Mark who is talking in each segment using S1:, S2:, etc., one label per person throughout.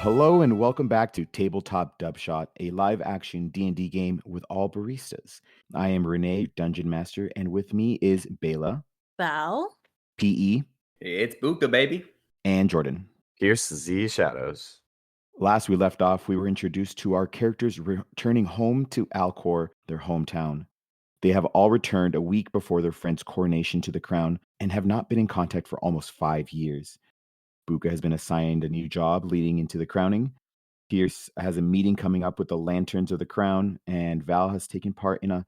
S1: Hello and welcome back to Tabletop Dubshot, a live-action D&D game with all baristas. I am Renee, Dungeon Master, and with me is Bela,
S2: Val?
S1: PE,
S3: It's Buka, baby.
S1: and Jordan.
S4: Here's Z Shadows.
S1: Last we left off, we were introduced to our characters returning home to Alcore, their hometown. They have all returned a week before their friend's coronation to the crown and have not been in contact for almost 5 years. Buka has been assigned a new job leading into the crowning. Pierce has a meeting coming up with the Lanterns of the Crown, and Val has taken part in a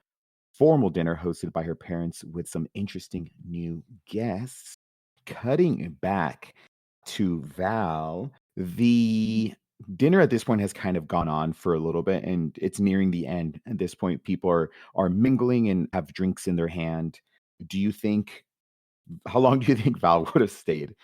S1: formal dinner hosted by her parents with some interesting new guests. Cutting back to Val, the dinner at this point has kind of gone on for a little bit, and it's nearing the end. At this point, people are mingling and have drinks in their hand. Do you think? How long do you think Val would have stayed?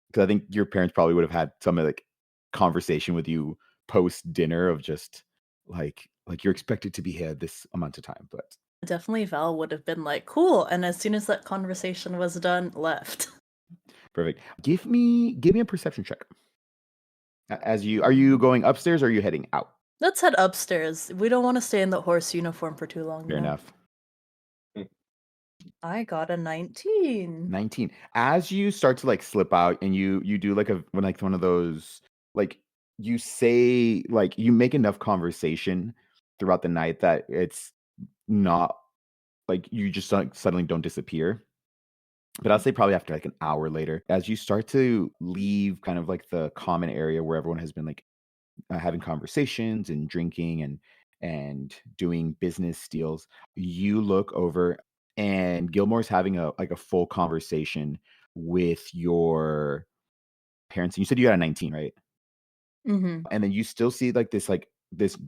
S1: Because I think your parents probably would have had some like conversation with you post dinner of just like you're expected to be here this amount of time. But
S2: Definitely Val would have been like, cool, and as soon as that conversation was done, left.
S1: perfect. Give me a perception check. As you are you going upstairs or are you heading out?
S2: Let's head upstairs. We don't want to stay in the horse uniform for too long.
S1: Fair
S2: now.
S1: enough.
S2: I got a 19.
S1: 19. As you start to like slip out and you do like one of those like you say like you make enough conversation throughout the night that it's not like you just suddenly don't disappear. But I'll say probably after like an hour later, as you start to leave kind of like the common area where everyone has been like having conversations and drinking and doing business deals, you look over and Gilmore's having a full conversation with your parents. And you said you got a 19, right?
S2: Mm-hmm.
S1: And then you still see like this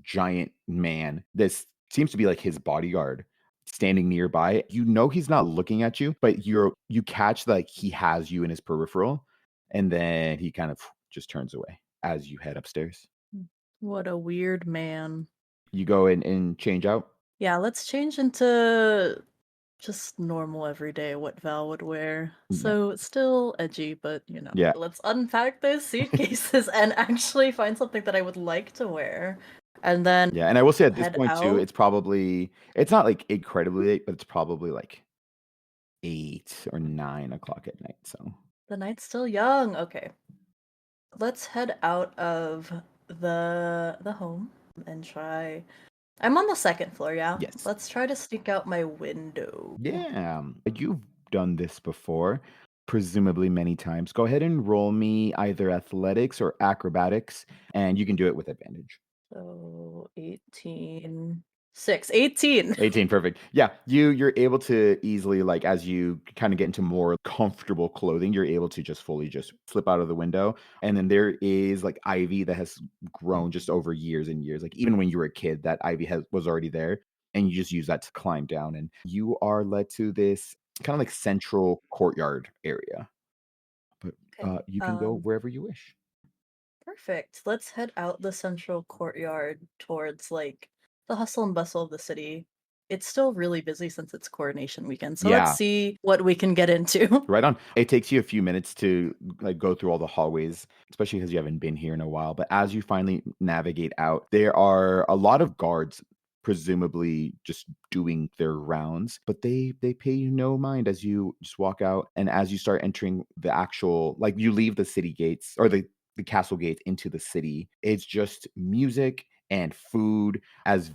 S1: giant man. This seems to be like his bodyguard standing nearby. You know he's not looking at you, but you catch like he has you in his peripheral, and then he kind of just turns away as you head upstairs.
S2: What a weird man.
S1: You go in and change out.
S2: Yeah, let's change into just normal everyday what Val would wear.
S1: Yeah.
S2: So still edgy, but
S1: Yeah.
S2: let's unpack those suitcases and actually find something that I would like to wear. And then
S1: Yeah, and I will say at this
S2: head
S1: point too,
S2: out.
S1: it's not like incredibly late, but it's probably like 8 or 9 o'clock at night. So
S2: The night's still young. Okay. Let's head out of the home and try. I'm on the second floor, yeah?
S1: yes.
S2: Let's try to sneak out my window.
S1: Yeah, you've done this before, presumably many times. Go ahead and roll me either athletics or acrobatics, and you can do it with advantage.
S2: So 18. 18.
S1: 18, perfect. Yeah, you're able to easily, like, as you kind of get into more comfortable clothing, you're able to just fully just slip out of the window. And then there is like ivy that has grown just over years and years. Like even when you were a kid, that ivy was already there, and you just use that to climb down. And you are led to this kind of like central courtyard area. But
S2: Okay.
S1: you can go wherever you wish.
S2: Perfect. Let's head out the central courtyard towards like the hustle and bustle of the city. It's still really busy since it's coronation weekend. So
S1: Yeah.
S2: let's see what we can get into.
S1: Right on. It takes you a few minutes to like go through all the hallways, especially because you haven't been here in a while. But as you finally navigate out, there are a lot of guards, presumably just doing their rounds, but they pay you no mind as you just walk out. And as you start entering the actual, like you leave the city gates or the castle gates into the city, it's just music and food as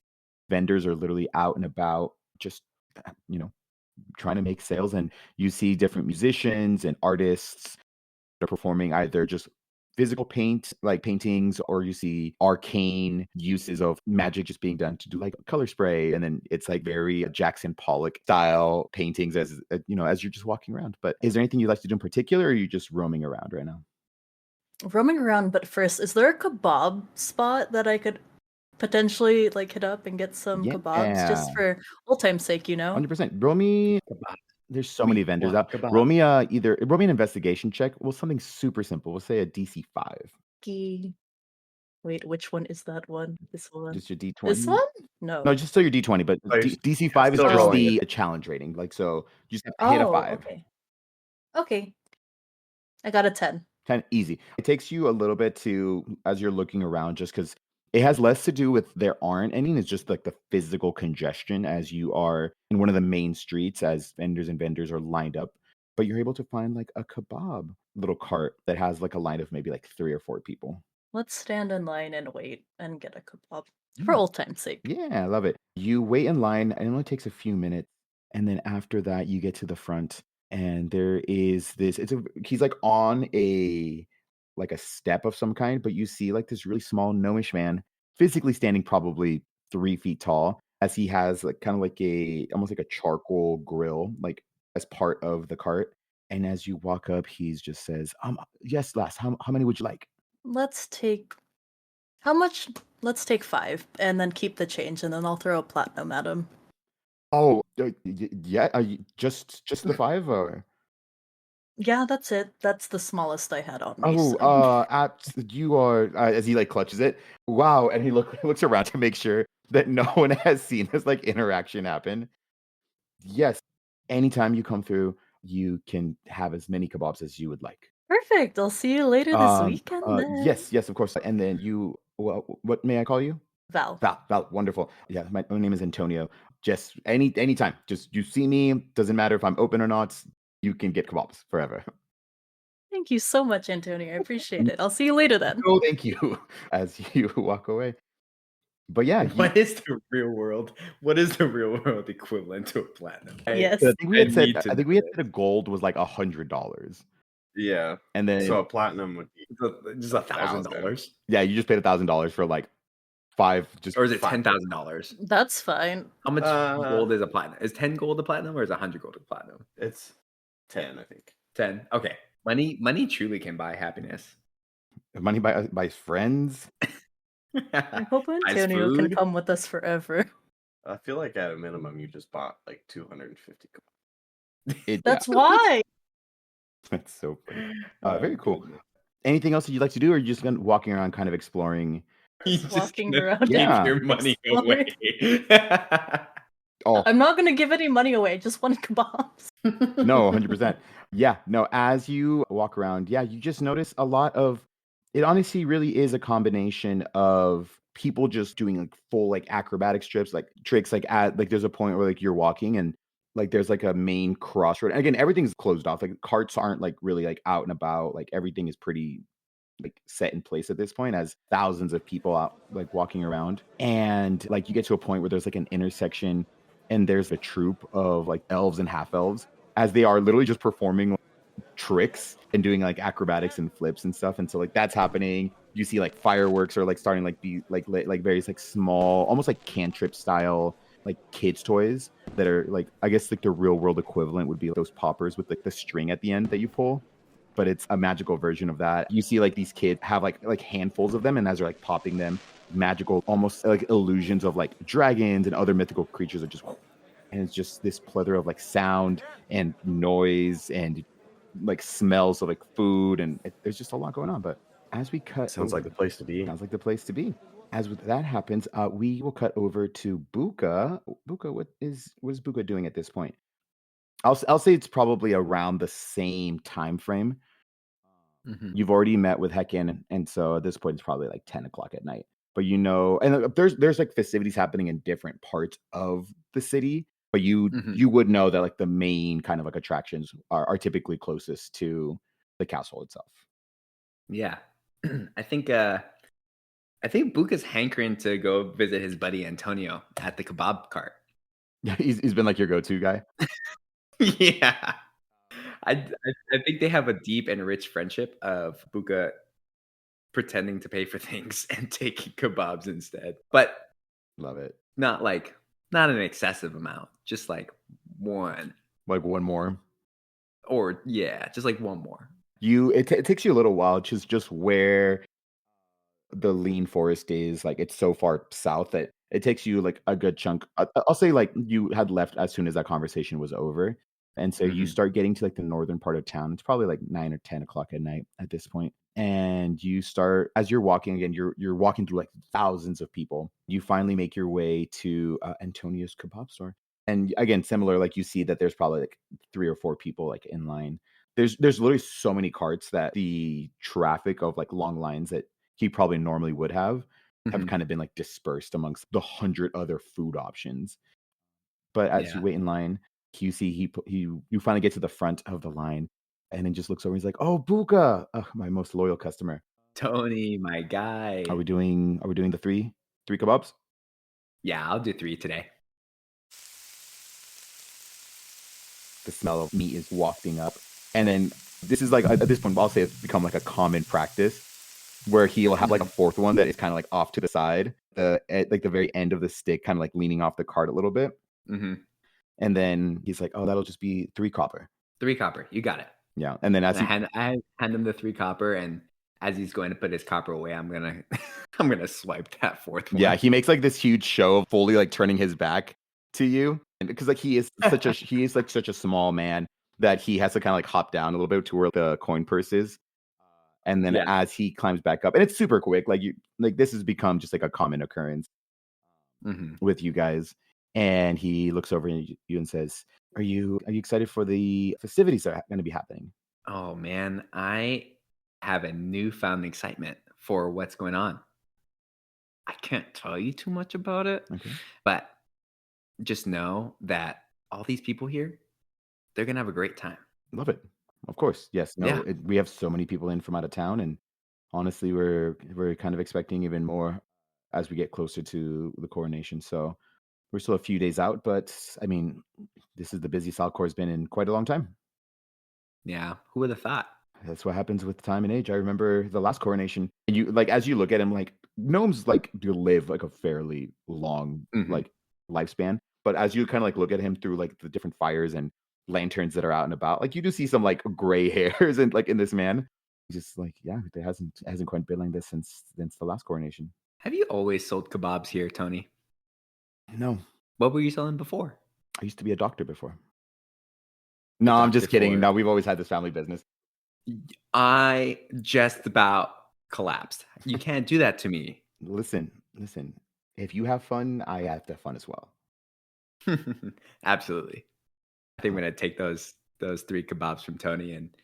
S1: vendors are literally out and about, just you know trying to make sales, and you see different musicians and artists that are performing either just physical paintings, or you see arcane uses of magic just being done to do like color spray, and then it's like very Jackson Pollock style paintings as as you're just walking around. But is there anything you'd like to do in particular, or are you just roaming around right now?
S2: Roaming around, but first, is there a kebab spot that I could potentially like hit up and get some kebabs just
S1: Yeah,
S2: for old time's sake,
S1: 100%. Roll me. There's so many vendors out. Roll me roll me an investigation check. Well, something super simple. We'll say a DC 5.
S2: Wait, which one is that one? This one?
S1: Just your D20.
S2: This one?
S1: No,
S2: No.
S1: just still your D20, but
S4: Oh, you're
S1: DC 5 is
S4: still
S1: just
S4: rolling
S1: the challenge rating. Like, so you just have to hit a
S2: Oh,
S1: 5.
S2: okay. Okay. I got a 10.
S1: Kind of easy. It takes you a little bit to as you're looking around just because it has less to do with there aren't any, it's just like the physical congestion as you are in one of the main streets as vendors and vendors are lined up. But you're able to find like a kebab little cart that has like a line of maybe like 3 or 4 people.
S2: Let's stand in line and wait and get a kebab for
S1: Mm.
S2: old time's sake.
S1: Yeah, I love it. You wait in line, and it only takes a few minutes, and then after that, you get to the front, and there is this he's, like, on a step of some kind, but you see, like, this really small gnomish man physically standing probably 3 feet tall as he has, like, kinda like almost like a charcoal grill, like, as part of the cart, and as you walk up, he's just says, yes, lass, how many would you like?"
S2: Let's take how much? Let's take 5 and then keep the change, and then I'll throw a platinum at him.
S1: Oh, yeah, just the 5, or?
S2: Yeah, that's it. That's the smallest I had on me,
S1: Oh,
S2: so
S1: you are as he, like, clutches it. Wow, and he looks around to make sure that no one has seen this, like, interaction happen. Yes, anytime you come through, you can have as many kebabs as you would like.
S2: perfect. I'll see you later this weekend then.
S1: Yes, yes, of course, and then what may I call you?
S2: Val.
S1: Val, wonderful. Yeah, my name is Antonio. Just anytime, just you see me, doesn't matter if I'm open or not, you can get kebabs forever.
S2: Thank you so much, Antonio. I appreciate it. I'll see you later then.
S1: No, thank you, as you walk away. But yeah, you
S3: What is the real world equivalent to a platinum?
S2: Yes.
S3: I need to
S1: I
S3: know
S1: think we had
S3: this.
S1: said a gold was like $100,
S4: Yeah.
S1: and then
S4: So a platinum would be
S3: Just
S4: a thousand.
S3: $1,000?
S1: yeah, you just paid $1,000 for like 5 just
S3: Or is it
S1: 5
S3: $10,000?
S2: That's fine.
S3: How much
S4: Uh,
S3: gold is a platinum? Is 10 gold a platinum or is 100 gold a platinum?
S4: it's 10, I think.
S3: 10. Okay. Money truly can buy happiness.
S1: money by friends.
S2: I hope
S3: Buys
S2: Antonio can
S3: food.
S2: come with us forever.
S4: I feel like at a minimum, you just bought like 250.
S1: Yeah,
S2: That's why.
S1: that's so funny.
S3: Oh,
S1: Very cool.
S3: goodness.
S1: Anything else that you'd like to do, or are you just gonna walking around kind of exploring?
S3: You're
S2: Just
S3: just
S2: walking
S3: gonna
S2: around
S3: give
S1: Yeah.
S3: your money
S2: exploring.
S3: away.
S1: Oh,
S2: I'm not gonna give any money away, just want kebabs.
S1: no, 100%. Yeah, no, as you walk around, yeah, you just notice a lot of it honestly really is a combination of people just doing like full like acrobatic strips, like tricks, like at like there's a point where like you're walking and like there's like a main crossroad. And again, everything's closed off. Like carts aren't like really like out and about. Like everything is pretty like set in place at this point as thousands of people out like walking around. And like you get to a point where there's like an intersection and there's a troop of like elves and half elves as they are literally just performing tricks and doing like acrobatics and flips and stuff. And so like that's happening. You see like fireworks are like starting like be like like various like small, almost like cantrip style like kids toys that are like I guess like the real world equivalent would be those poppers with like the string at the end that you pull. But it's a magical version of that. You see like these kids have like handfuls of them, and as they're like popping them, magical almost like illusions of like dragons and other mythical creatures are just and it's just this plethora of like sound and noise and like smells of like food and there's just a lot going on. But as we cut
S4: Sounds like the place to be.
S1: sounds like the place to be. As with that happens, we will cut over to Buka. Buka, what is Buka doing at this point? I'll say it's probably around the same time frame.
S3: Mhm.
S1: You've already met with Hecken, and so at this point it's probably like 10 o'clock at night. But you know, and there's like festivities happening in different parts of the city, but
S3: Mhm.
S1: you would know that like the main kind of like attractions are typically closest to the castle itself.
S3: Yeah. I think uh I think Buka's hankering to go visit his buddy Antonio at the kebab cart.
S1: Yeah, he's been like your go-to guy.
S3: Yeah. I think they have a deep and rich friendship of Buka pretending to pay for things and taking kebabs instead, but
S1: Love it.
S3: not like not an excessive amount, just like one
S1: Like one more.
S3: or yeah, just like one more.
S1: It takes you a little while just where the lean forest is like it's so far south that it takes you like a good chunk. I'll say like you had left as soon as that conversation was over, and so you
S3: Mhm.
S1: start getting to like the northern part of town. It's probably like 9 or 10 o'clock at night at this point, and you start as you're walking again. You're walking through like thousands of people. You finally make your way to Antonio's kebab store, and again, similar like you see that there's probably like 3 or 4 people like in line. There's literally so many carts that the traffic of, like, long lines that he probably normally would have
S3: Mhm.
S1: kinda been, like, dispersed amongst the 100 other food options. But as you
S3: Yeah.
S1: wait in line, you see you finally get to the front of the line, and then just looks over, he's like, "Oh, Buka!" Ugh, my most loyal customer.
S3: Tony, my
S1: Are
S3: guy.
S1: we doing the 3 kebabs?
S3: Yeah, I'll do 3 today.
S1: The smell of meat is wafting up, and then this is, like, at this point, I'll say it's become, like, a common practice where he'll have, like, a
S3: Mhm.
S1: 4th one that is kinda, like, off to the side, at, like, the very end of the stick, kinda, like, leaning off the cart a little bit,
S3: Mhm.
S1: and then he's like, "Oh, that'll just be 3 copper."
S3: 3 copper, you got it.
S1: Yeah, and then as
S3: And
S1: he
S3: I hand him the 3 copper, and as he's going to put his copper away, I'm gonna I'm gonna swipe that 4th
S1: yeah,
S3: one.
S1: he makes, like, this huge show of fully, like, turning his back to you, and because, like, he is, like, such a small man that he has to kinda, like, hop down a little bit to where the coin purse is, and then
S3: Yeah.
S1: as he climbs back up and it's super quick, like, this has become just, like, a common occurrence
S3: Mhm.
S1: with you guys, and he looks over at you and says, "Are you excited for the festivities that are gonna be happening?"
S3: Oh, man, I have a newfound excitement for what's going on. I can't tell you too much about it,
S1: Okay.
S3: but just know that all these people here, they're gonna have a great time.
S1: Love it. Of course. Yes.
S3: Yeah.
S1: No, we have so many people in from out of town, and honestly, we're kind of expecting even more as we get closer to the coronation. So we're still a few days out, but I mean, this is the busiest Alcore's been in quite a long time.
S3: Yeah. Who would have thought?
S1: That's what happens with time and age. I remember the last coronation, and you like as you look at him, like gnomes like do live like a fairly long
S3: Mhm.
S1: like lifespan. But as you kind of like look at him through like the different fires and lanterns that are out and about, like you do see some like gray hairs and like in this man. He's just like, yeah, there hasn't quite been like this since the last coronation.
S3: Have you always sold kebabs here, Tony?
S1: No,
S3: What were you selling before?
S1: I used to be a doctor before.
S3: A
S1: No, I'm
S3: doctor
S1: just kidding.
S3: for
S1: No, we've always had this family business.
S3: I just about collapsed. You can't do that to me.
S1: Listen. If you have fun, I have to have fun as well.
S3: Absolutely. I think I'm
S1: Uh,
S3: gonna take those 3 kebabs from Tony, and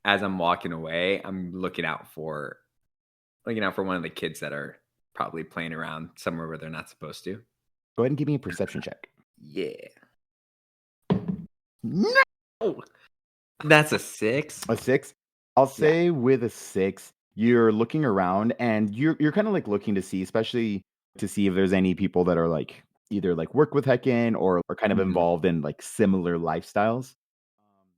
S3: as I'm walking away, I'm looking out for one of the kids that are probably playing around somewhere where they're not supposed to.
S1: Go ahead and give me a perception check.
S3: Yeah. No! That's a 6?
S1: A 6? I'll
S3: Yeah.
S1: say with a 6, you're looking around and you're kinda, like, looking to see especially to see if there's any people that are, like, either, like, work with Heckin or are kind of
S3: Mhm.
S1: involved in, like, similar lifestyles.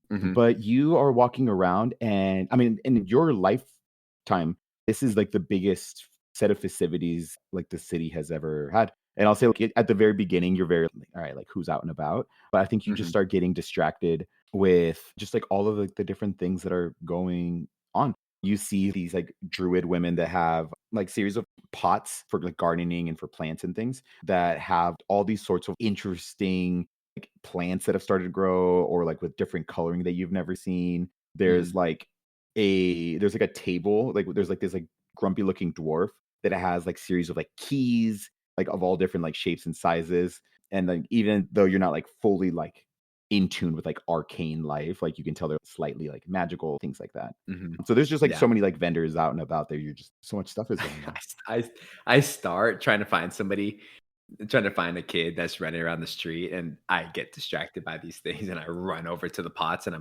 S3: Mhm.
S1: But you are walking around and I mean, in your lifetime, this is, like, the biggest set of festivities, like, the city has ever had. And I'll say, like, at the very beginning, you're very like, "Alright, like, who's out and about?" But I think you just
S3: Mhm.
S1: start getting distracted with just, like, all of, like, the different things that are going on. You see these, like, druid women that have, like, series of pots for, like, gardening and for plants and things that have all these sorts of interesting like plants that have started to grow or like with different coloring that you've never seen.
S3: Mhm.
S1: There's like a table, like there's like this like grumpy looking dwarf that has like series of like keys, like of all different like shapes and sizes. And like even though you're not like fully like in tune with like arcane life, like you can tell they're slightly like magical, things like that.
S3: Mhm.
S1: So there's just like
S3: Yeah.
S1: so many like vendors out and about there. You're just so much stuff is going
S3: I
S1: on.
S3: s I s I start trying to find a kid that's running around the street, and I get distracted by these things, and I run over to the pots, and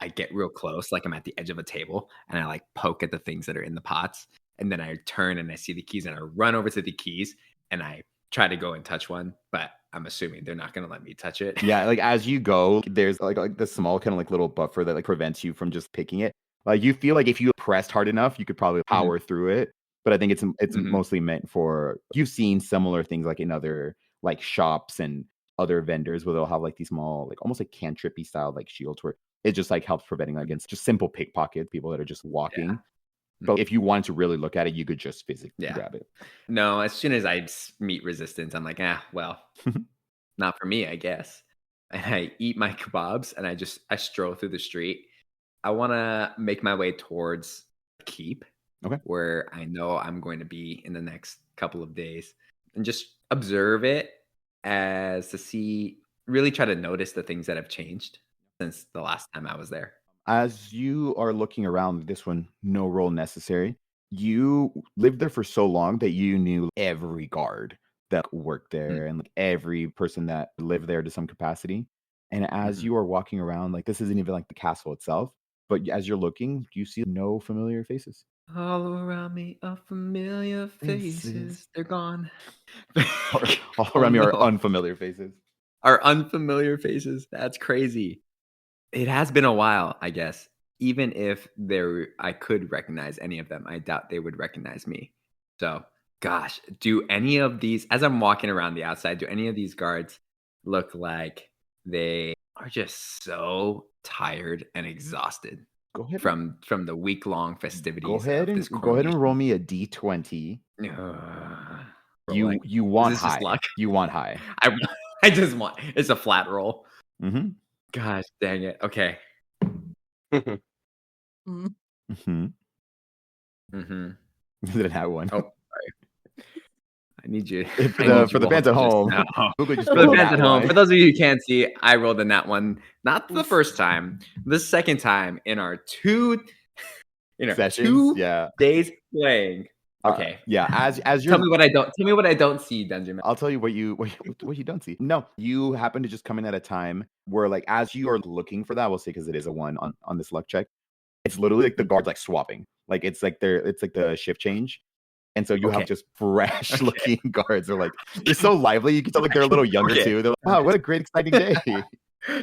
S3: I get real close, like I'm at the edge of a table, and I like poke at the things that are in the pots, and then I turn and I see the keys, and I run over to the keys, and I try to go and touch one, but I'm assuming they're not gonna let me touch it.
S1: Yeah, like, as you go, there's, like, the small kinda, like, little buffer that, like, prevents you from just picking it. Like, you feel like if you pressed hard enough, you could probably
S3: Mhm,
S1: power through it, but I think it's
S3: mhm,
S1: mostly meant for you've seen similar things, like, in other, like, shops and other vendors where they'll have, like, these small, like, almost like cantrippy style, like, shields where it just, like, helps preventing
S3: mhm.
S1: against just simple pickpocket, people that are just
S3: Yeah,
S1: walking.
S3: mhm,
S1: But if you wanted to really look at it, you could just physically
S3: yeah.
S1: grab it.
S3: No, as soon as meet resistance, I'm like, "Ah, well, not for me, I guess." And I eat my kebabs, and I stroll through the street. I wanna make my way towards Keep,
S1: Okay.
S3: where I know I'm going to be in the next couple of days, and just observe it as to see really try to notice the things that have changed since the last time I was there.
S1: As you are looking around, this one, no roll necessary. You lived there for so long that you knew every guard that worked
S3: Mm,
S1: there and like every person that lived there to some capacity. And as
S3: mhm.
S1: you are walking around, like this isn't even like the castle itself, but as you're looking, you see no familiar faces.
S3: All around me are familiar
S1: Faces.
S3: faces. They're gone.
S1: Or all
S3: Oh
S1: around me are
S3: no.
S1: unfamiliar faces.
S3: Our unfamiliar faces. That's crazy. It has been a while, I guess. Even if I could recognize any of them, I doubt they would recognize me. So, gosh, do any of these, as I'm walking around the outside, do any of these guards look like they are just so tired and exhausted
S1: Go ahead and
S3: from the week-long festivities of this
S1: go ahead and roll
S3: coronation?
S1: me a d20.
S3: Ugh.
S1: You
S3: Rolling.
S1: you
S3: Is
S1: want
S3: this just
S1: high.
S3: luck?
S1: You want high.
S3: I I just want it's a flat roll.
S1: Mhm.
S3: Gosh dang it. Okay.
S2: Mm.
S1: Mhm.
S3: Mhm.
S1: You didn't have one.
S3: Oh, I need you.
S1: If
S3: I need
S1: for
S3: you
S1: the
S3: all
S1: fans at
S3: to just
S1: home,
S3: know.
S1: Google just
S3: For
S1: rolled
S3: the
S1: a
S3: fans
S1: nat
S3: at home, for
S1: one.
S3: those of you who can't see, I rolled in that one. Not the first time, the second time in our
S1: Sessions,
S3: two
S1: yeah.
S3: days playing. Okay.
S1: Yeah, as
S3: Tell
S1: you're
S3: me what I don't. Tell me what I don't see, Dungeon.
S1: I'll tell you what you don't see. No, you happen to just come in at a time where, like, as you are looking for that, we'll say because it is a one on this luck check. It's literally like the
S3: Man.
S1: guards like swapping. Like it's like the shift change. And so you have
S3: Okay.
S1: just fresh
S3: Okay.
S1: looking guards. They're like they're so lively. You can tell like they're a little younger
S3: Okay.
S1: too. They're like, wow, what a great exciting day.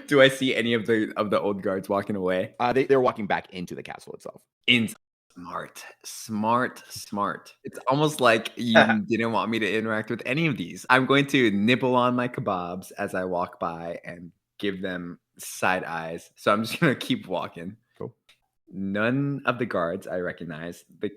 S3: Do I see any of the old guards walking away?
S1: They're walking back into the castle itself.
S3: In smart. It's almost like you didn't want me to interact with any of these. I'm going to nibble on my kebabs as I walk by and give them side eyes. So I'm just gonna keep walking.
S1: Cool.
S3: None of the guards I recognize. The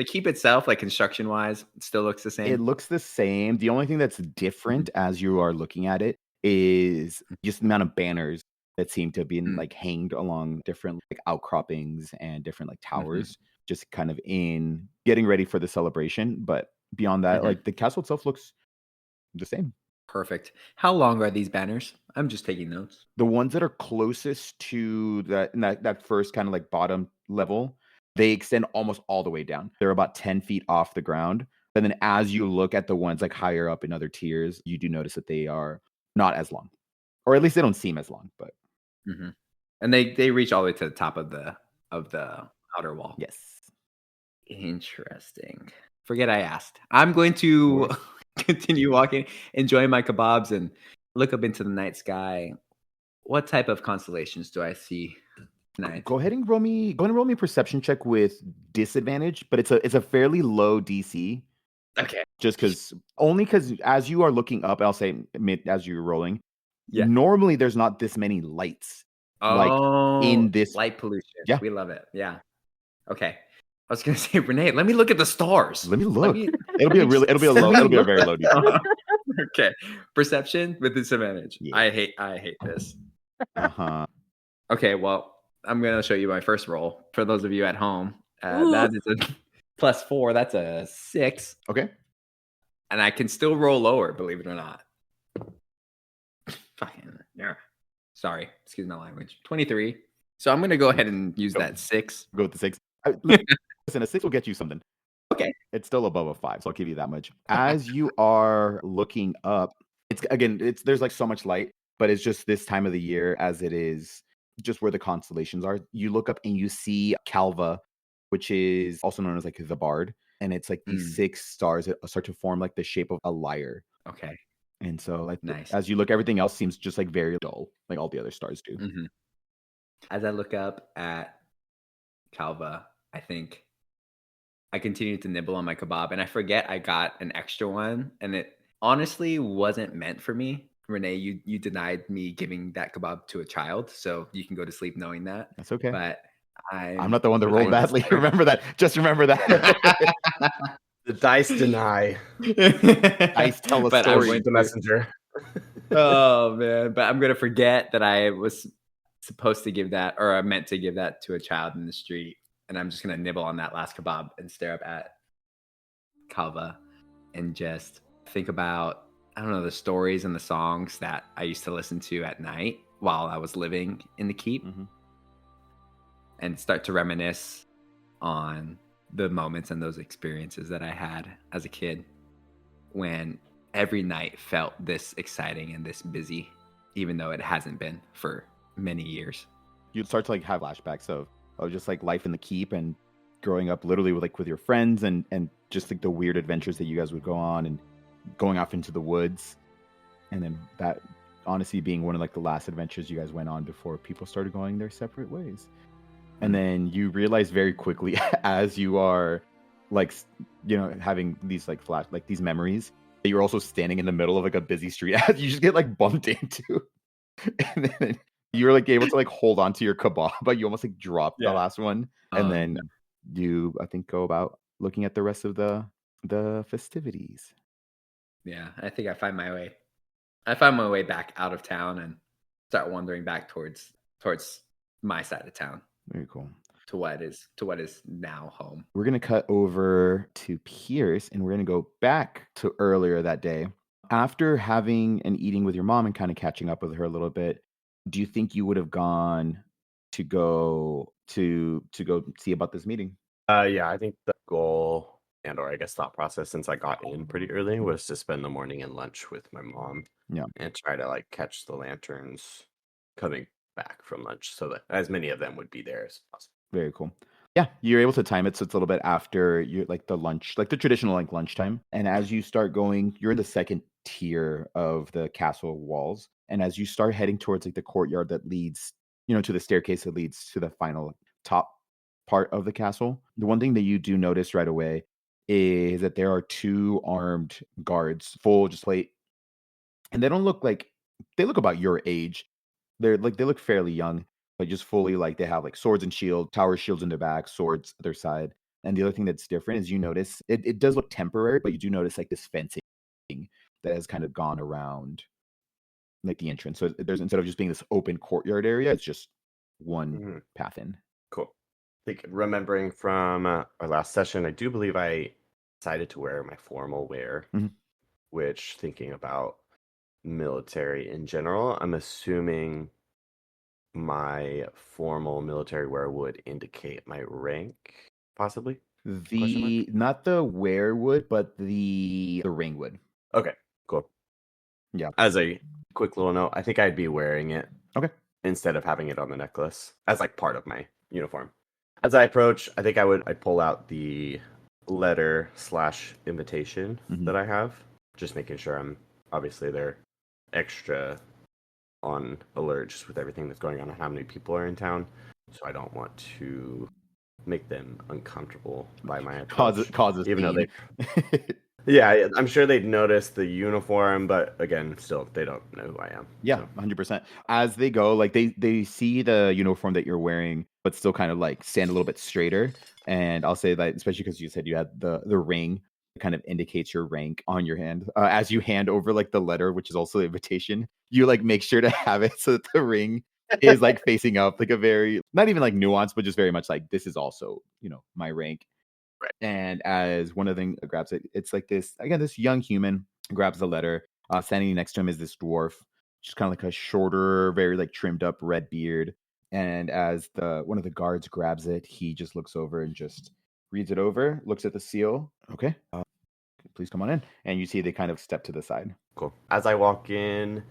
S3: keep itself, like construction wise, still looks the
S1: It
S3: same.
S1: looks the same. The only thing that's
S3: Mhm.
S1: different as you are looking at it is just the amount of banners that seem to be
S3: Mm,
S1: like hanged along different like outcroppings and different like
S3: mhm,
S1: towers, just kind of in getting ready for the celebration. But beyond that,
S3: mhm.
S1: like the castle itself looks the same.
S3: Perfect. How long are these banners? I'm just taking notes.
S1: The ones that are closest to that first kind of like bottom level, they extend almost all the way down. They're about 10 feet off the ground. And then as you look at the ones like higher up in other tiers, you do notice that they are not as long. Or at least they don't seem as long, but
S3: Mhm. And they reach all the way to the top of the outer wall.
S1: yes.
S3: Interesting. Forget I asked. I'm going
S1: Of
S3: to
S1: course.
S3: continue walking, enjoy my kebabs, and look up into the night sky. What type of constellations do I see tonight?
S1: Go ahead and roll me a perception check with disadvantage, but it's a fairly low DC.
S3: Okay.
S1: Just because as you are looking up, I'll say as you're rolling,
S3: Yeah.
S1: normally there's not this many lights like
S3: Oh,
S1: in this.
S3: light pollution.
S1: Yeah,
S3: We love it. Yeah. Okay. I was gonna say, Renee, let me look at the stars.
S1: let me
S3: Let
S1: look.
S3: me let me
S1: It'll be a
S3: look
S1: very
S3: at
S1: low
S3: the
S1: DC.
S3: stars. Okay. Perception with disadvantage.
S1: Yeah.
S3: I hate this.
S1: Uh-huh.
S3: Okay, well, I'm gonna show you my first roll. For those of you at home,
S2: Ooh.
S3: that is a +4. That's a 6,
S1: Okay.
S3: and I can still roll lower, believe it or not. Fucking yeah. Sorry, excuse my language. 23. So I'm gonna go ahead and use
S1: Go
S3: that 6.
S1: go with the 6. Listen, a 6 will get you something.
S3: Okay.
S1: It's still above a 5, so I'll give you that much. As you are looking up, it's there's like so much light, but it's just this time of the year as it is just where the constellations are. You look up and you see Calva, which is also known as like the Bard, and it's like these
S3: Mm,
S1: 6 stars that start to form like the shape of a lyre.
S3: okay.
S1: And so like
S3: Nice.
S1: as you look, everything else seems just like very dull, like all the other stars do.
S3: Mhm. As I look up at Calva, I think I continue to nibble on my kebab, and I forget I got an extra one, and it honestly wasn't meant for me. Renee, you denied me giving that kebab to a child, so you can go to sleep knowing that.
S1: That's okay.
S3: But
S1: I'm not the one that rolled
S3: I
S1: badly.
S3: deserve.
S1: Remember that. Just remember that.
S4: The dice deny.
S1: Dice tell a
S3: But I'm
S4: Force
S1: story.
S3: going
S4: the
S3: to.
S4: messenger.
S3: Oh man! But I'm gonna forget that I was supposed to give that, or I meant to give that to a child in the street, and I'm just gonna nibble on that last kebab and stare up at Kava and just think about, I don't know, the stories and the songs that I used to listen to at night while I was living in the keep.
S1: Mhm.
S3: and start to reminisce on the moments and those experiences that I had as a kid when every night felt this exciting and this busy, even though it hasn't been for many years.
S1: You'd start to like have flashbacks of just like life in the keep and growing up literally with your friends and just like the weird adventures that you guys would go on and going off into the woods. And then that honestly being one of like the last adventures you guys went on before people started going their separate ways. And then you realize very quickly as you are like having these like these memories that you're also standing in the middle of like a busy street as you just get like bumped into. And then you're like able to like hold on to your kebab, but you almost like drop the
S5: Yeah.
S1: last one. And then
S3: No.
S1: you I think go about looking at the rest of the festivities.
S3: Yeah, I think I find my way back out of town and start wandering back towards my side of town
S1: Very cool.
S3: to what is now home.
S1: We're going to cut over to Pierce and we're going to go back to earlier that day. After having an eating with your mom and kind of catching up with her a little bit, do you think you would have gone to go see about this meeting?
S4: Yeah, I think the goal or I guess thought process since I got in pretty early was to spend the morning and lunch with my mom.
S1: Yeah.
S4: And try to like catch the lanterns coming back from lunch so that as many of them would be there as possible.
S1: Very cool. Yeah, you're able to time it so it's a little bit after you like the lunch, like the traditional like lunchtime. And as you start going, you're in the second tier of the castle walls. And as you start heading towards like the courtyard that leads, to the staircase that leads to the final top part of the castle, the one thing that you do notice right away is that there are two armed guards, full just plate, and they look about your age. They look fairly young, but just fully like they have like swords and shield, tower shields in their back, swords at their side. And the other thing that's different is you notice it does look temporary, but you do notice like this fencing that has kind of gone around like the entrance. So there's instead of just being this open courtyard area, it's just one
S4: Mhm.
S1: path in.
S4: Cool. I think remembering from our last session, I do believe I decided to wear my formal wear,
S1: Mhm.
S4: which thinking about military in general, I'm assuming my formal military wear would indicate my rank, possibly? Question mark?
S1: Not the werewood, but the ring would.
S4: Okay, cool.
S1: Yeah.
S4: As a quick little note, I think I'd be wearing it
S1: Okay.
S4: instead of having it on the necklace as like part of my uniform. As I approach, I think I'd pull out the letter / invitation
S1: Mhm.
S4: that I have, just making sure I'm obviously they're extra on alert just with everything that's going on and how many people are in town. So I don't want to make them uncomfortable by my approach.
S1: Cause a
S4: Even though
S1: scene.
S4: yeah, I'm sure they'd notice the uniform, but again, still they don't know who I am.
S1: Yeah,
S4: So
S1: 100%. As they go, like they see the uniform that you're wearing, but still kind of like stand a little bit straighter. And I'll say that, especially because you said you had the ring, it kind of indicates your rank on your hand. As you hand over like the letter, which is also the invitation, you like make sure to have it so that the ring is like facing up, like a very not even like nuanced, but just very much like this is also my rank.
S4: Right.
S1: And as one of them grabs it, it's like this young human grabs the letter. Standing next to him is this dwarf, just kind of like a shorter, very like trimmed up red beard. And as the one of the guards grabs it, he just looks over and just reads it over, looks at the seal. Okay, please come on in. And you see they kind of step to the side.
S4: cool. As I walk in,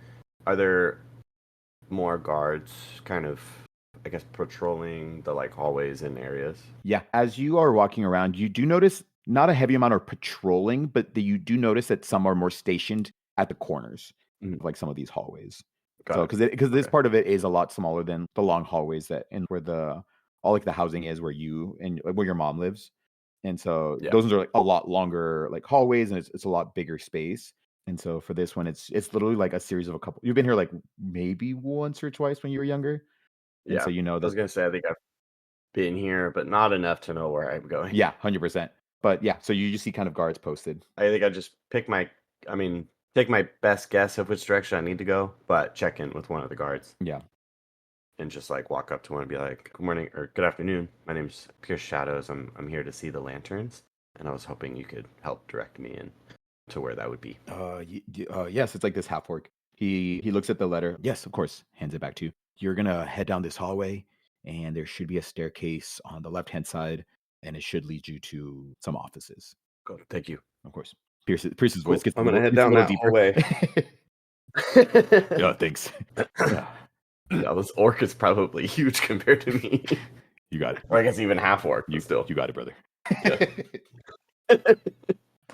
S4: are there more guards kind of I guess patrolling the like hallways and areas?
S1: Yeah, as you are walking around, you do notice not a heavy amount of patrolling, but you do notice that some are more stationed at the corners
S4: Mhm.
S1: of like some of these hallways.
S4: Got
S1: So
S4: it.
S1: because this
S4: Okay.
S1: part of it is a lot smaller than the long hallways that and where the all like the housing is where you and where your mom lives. And so
S4: Yeah.
S1: those are like a lot longer like hallways and it's a lot bigger space. And so for this one, it's literally like a series of a couple. You've been here like maybe once or twice when you were younger. And
S4: Yeah.
S1: so you know
S4: I was
S1: that
S4: gonna say I think I've been here, but not enough to know where I'm going.
S1: yeah, 100%. But yeah, so you just see kind of guards posted.
S4: I think I just take my best guess of which direction I need to go, but check in with one of the guards
S1: Yeah.
S4: and just like walk up to one and be like, "Good morning or good afternoon. My name's Pierce Shadows. I'm here to see the lanterns, and I was hoping you could help direct me in to where that would be."
S1: Yes, it's like this half orc. He looks at the letter. Yes, of course. Hands it back to you. You're gonna head down this hallway, and there should be a staircase on the left-hand side, and it should lead you to some offices.
S4: Good. Thank you.
S1: Of course. Pierce's voice
S4: Cool.
S1: gets
S4: I'm gonna head
S1: gets a
S4: down
S1: little
S4: that
S1: deeper.
S4: hallway.
S1: Yeah, thanks. Yeah,
S4: Yeah, this orc is probably huge compared to me.
S1: you got it.
S4: Or I guess even half orc, but still.
S1: You got it, brother.
S4: Yeah.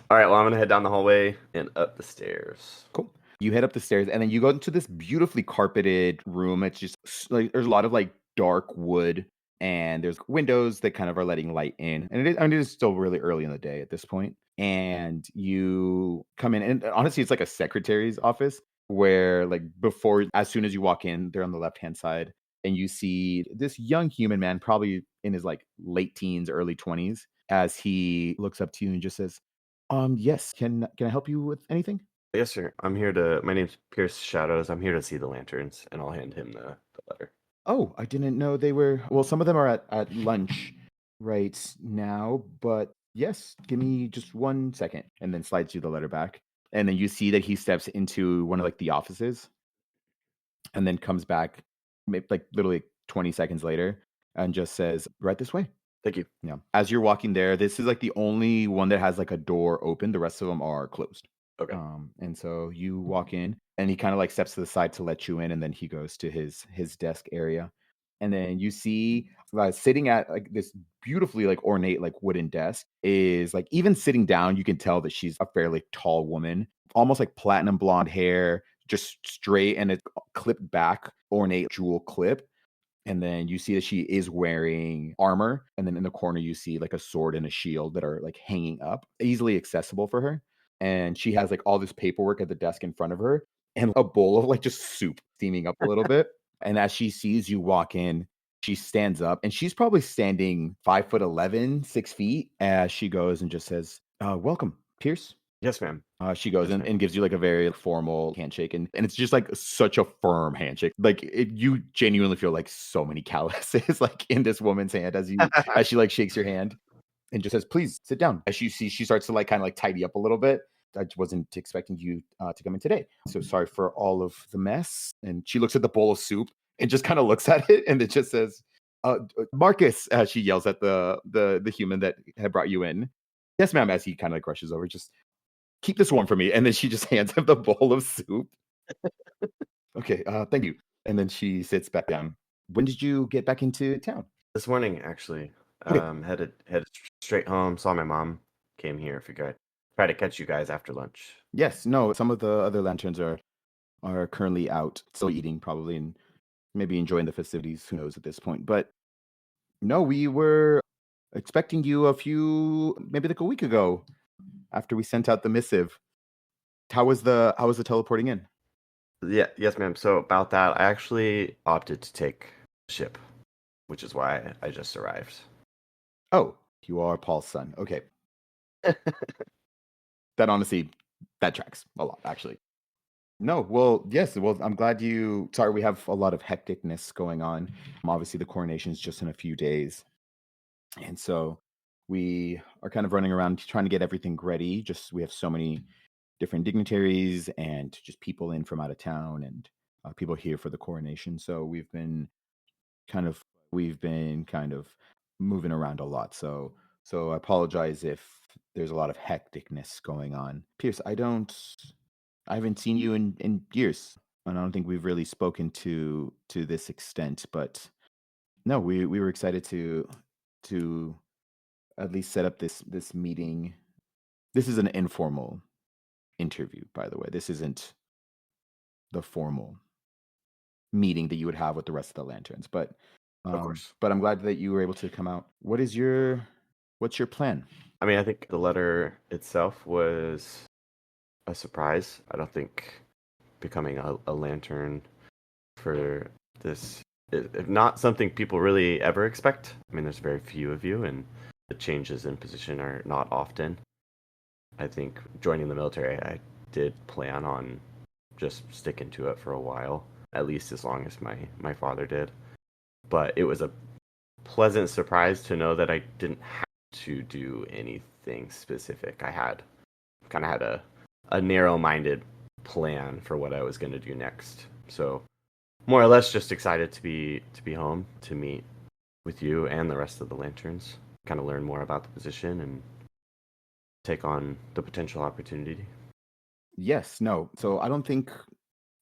S4: All right, well, I'm gonna head down the hallway and up the stairs.
S1: Cool. You head up the stairs, and then you go into this beautifully carpeted room. It's just like there's a lot of like dark wood, and there's windows that kind of are letting light in. And it is still really early in the day at this point. And you come in, and honestly, it's like a secretary's office where, like, as soon as you walk in, they're on the left hand side, and you see this young human man, probably in his like late teens, early 20s, as he looks up to you and just says, yes, can I help you with anything?
S4: Yes, sir. My name's Pierce Shadows. I'm here to see the lanterns, and I'll hand him the letter.
S1: Oh, I didn't know they were. Well, some of them are at lunch right now, but yes, give me just 1 second, and then slides you the letter back. And then you see that he steps into one of like the offices and then comes back like literally 20 seconds later and just says, right this way.
S4: Thank you.
S1: Yeah. As you're walking there, this is like the only one that has like a door open. The rest of them are closed.
S4: Okay.
S1: And so you walk in, and he kind of like steps to the side to let you in, and then he goes to his desk area, and then you see sitting at like this beautifully like ornate like wooden desk is like, even sitting down, you can tell that she's a fairly tall woman, almost like platinum blonde hair, just straight, and it's clipped back, ornate jewel clip. And then you see that she is wearing armor. And then in the corner, you see like a sword and a shield that are like hanging up, easily accessible for her. And she has like all this paperwork at the desk in front of her, and a bowl of like just soup steaming up a little bit. And as she sees you walk in, she stands up, and she's probably standing 5'11", 6 feet, as she goes and just says, welcome, Pierce.
S4: Yes, ma'am.
S1: She goes
S4: Yes,
S1: in and gives you like a very formal handshake, and it's just like such a firm handshake. Like you genuinely feel like so many calluses like in this woman's hand as she like shakes your hand and just says, please sit down. As you see, she starts to like kind of like tidy up a little bit. I wasn't expecting you to come in today, so sorry for all of the mess. And she looks at the bowl of soup and just kind of looks at it, and it just says, Marcus. She yells at the human that had brought you in. Yes, ma'am. As he kind of like rushes over, just keep this one for me. And then she just hands him the bowl of soup. Okay, thank you. And then she sits back down. When did you get back into town?
S4: This morning, actually.
S1: Okay.
S4: Headed straight home. Saw my mom. Came here. Figured I'd try to catch you guys after lunch.
S1: Yes, no, some of the other lanterns are currently out, still eating probably, and maybe enjoying the festivities. Who knows at this point? But no, we were expecting you maybe like a week ago, after we sent out the missive. How was the teleporting in?
S4: Yeah, yes, ma'am. So about that, I actually opted to take the ship, which is why I just arrived.
S1: Oh, you are Paul's son. Okay. That honestly, that tracks a lot, actually. No, well, yes. Well, I'm glad sorry, we have a lot of hecticness going on. Obviously, the coronation is just in a few days. And so we are kind of running around trying to get everything ready. Just we have so many different dignitaries and just people in from out of town, and people here for the coronation. So we've been kind of moving around a lot. So I apologize if there's a lot of hecticness going on. Pierce, I haven't seen you in years, and I don't think we've really spoken to this extent. But no, we were excited to at least set up this meeting. This is an informal interview, by the way. This isn't the formal meeting that you would have with the rest of the lanterns. But
S4: Of course.
S1: but I'm glad that you were able to come out. What's your plan?
S4: I mean, I think the letter itself was a surprise. I don't think becoming a lantern for this is not something people really ever expect. I mean, there's very few of you, and the changes in position are not often. I think joining the military, I did plan on just sticking to it for a while, at least as long as my father did. But it was a pleasant surprise to know that I didn't have to do anything specific. I kind of had a narrow-minded plan for what I was going to do next. So more or less just excited to be home, to meet with you and the rest of the lanterns, kind of learn more about the position and take on the potential opportunity.
S1: Yes, no. So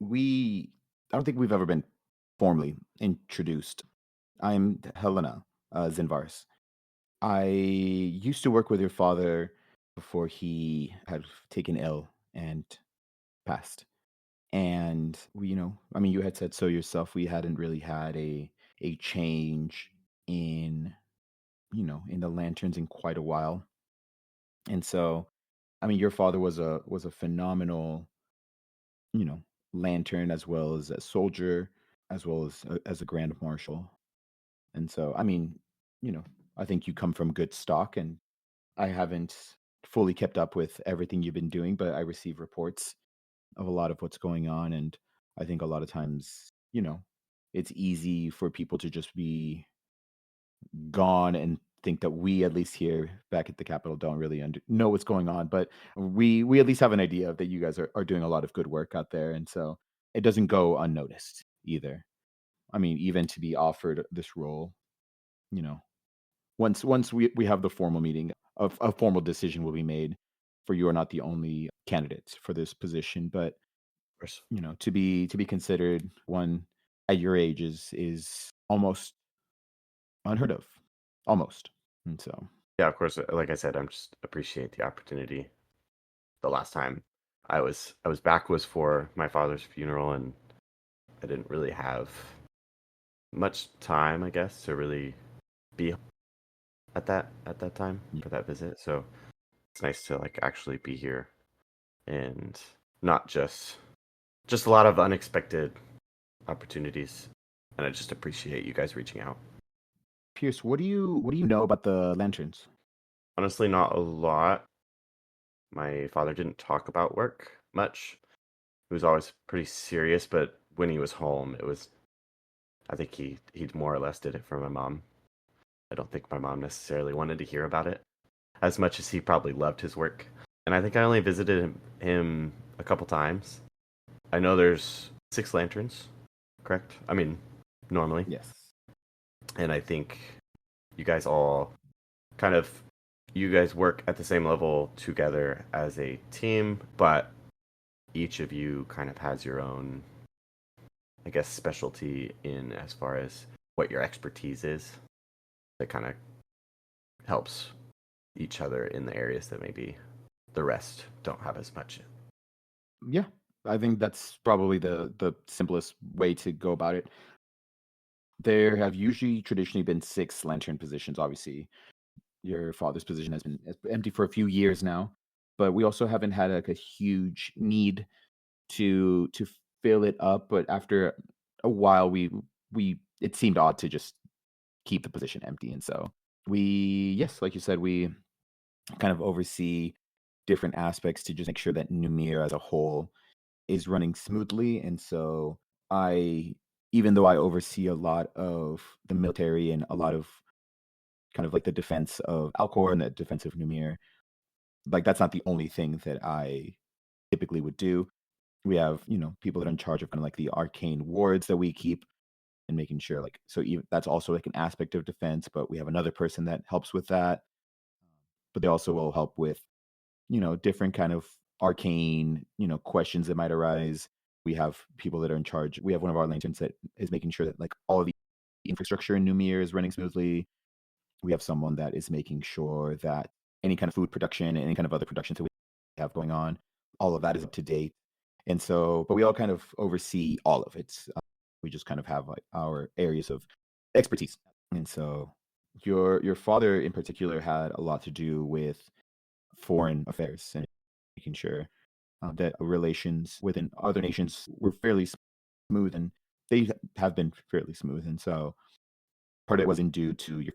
S1: we I don't think we've ever been formally introduced. I'm Helena Zinvars. I used to work with your father before he had taken ill and passed. And I mean, you had said so yourself. We hadn't really had a change in in the lanterns in quite a while. And so, I mean, your father was a phenomenal you know, lantern as well as a soldier, as well as a grand marshal. And so, I mean, you know, I think you come from good stock, and I haven't fully kept up with everything you've been doing, but I receive reports of a lot of what's going on, and I think a lot of times, it's easy for people to just be gone and think that we, at least here back at the Capitol, don't really know what's going on. But we at least have an idea of that you guys are doing a lot of good work out there, and so it doesn't go unnoticed either. I mean, even to be offered this role, you know, once we have the formal meeting, of a formal decision will be made. For you are not the only candidates for this position, but
S4: Of course.
S1: to be considered one at your age is almost unheard of, almost. And so,
S4: Yeah, of course. Like I said, I'm just appreciate the opportunity. The last time I was back was for my father's funeral, and I didn't really have much time, I guess, to really be at that time
S1: yeah.
S4: for that visit. So it's nice to like actually be here and not just a lot of unexpected opportunities. And I just appreciate you guys reaching out.
S1: Pierce, what do you know about the lanterns?
S4: Honestly, not a lot. My father didn't talk about work much. He was always pretty serious, but when he was home, it was I think he more or less did it for my mom. I don't think my mom necessarily wanted to hear about it as much as he probably loved his work. And I think I only visited him a couple times. I know there's 6 lanterns, correct? I mean, normally.
S1: Yes.
S4: And I think you guys all kind of you guys work at the same level together as a team, but each of you kind of has your own, I guess, specialty in as far as what your expertise is. That kind of helps each other in the areas that maybe the rest don't have as much.
S1: Yeah. I think that's probably the simplest way to go about it. There have usually traditionally been 6 lantern positions. Obviously, your father's position has been empty for a few years now, but we also haven't had like a huge need to fill it up. But after a while, we it seemed odd to just keep the position empty, and so yes, like you said, we kind of oversee different aspects to just make sure that Numir as a whole is running smoothly. And so I, even though I oversee a lot of the military and a lot of kind of like the defense of Alcor and the defense of Numir, like that's not the only thing that I typically would do. We have, people that are in charge of kind of like the arcane wards that we keep, and making sure like, so even that's also like an aspect of defense, but we have another person that helps with that. But they also will help with, different kind of arcane, questions that might arise. We have people that are in charge. We have one of our lanterns that is making sure that like all of the infrastructure in Numir is running smoothly. We have someone that is making sure that any kind of food production, any kind of other productions that we have going on, all of that is up to date. And so, but we all kind of oversee all of it. We just kind of have like our areas of expertise. And so, your father in particular had a lot to do with foreign affairs and making sure that relations within other nations were fairly smooth, and they have been fairly smooth. And so, part of it wasn't due to your